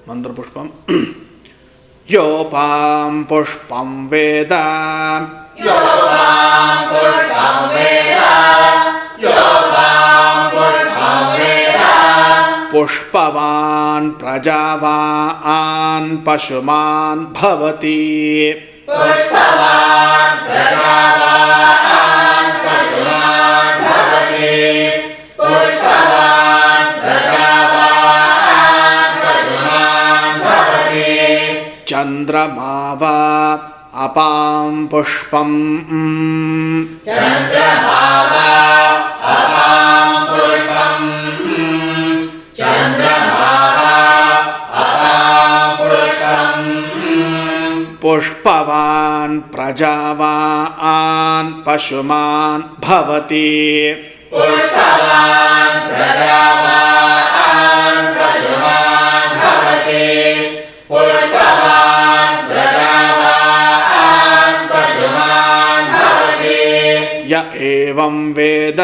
ಮಂತ್ರಪುಷ್ಪಂ ಯೋಪಾಂ ಪುಷ್ಪಂ ವೇದ ಪುಷ್ಪವಾನ್ ಪ್ರಜಾವಾನ್ ಪಶುಮಾನ್ ಭವತಿ ಚಂದ್ರಮಾವ ಅಪಾಂ ಪುಷ್ಪಂ ಪುಷ್ಪವಾನ್ ಪ್ರಜಾವಾನ್ ಪಶುಮಾನ್ ಭವತಿ ಯ ಏವಂ ವೇದ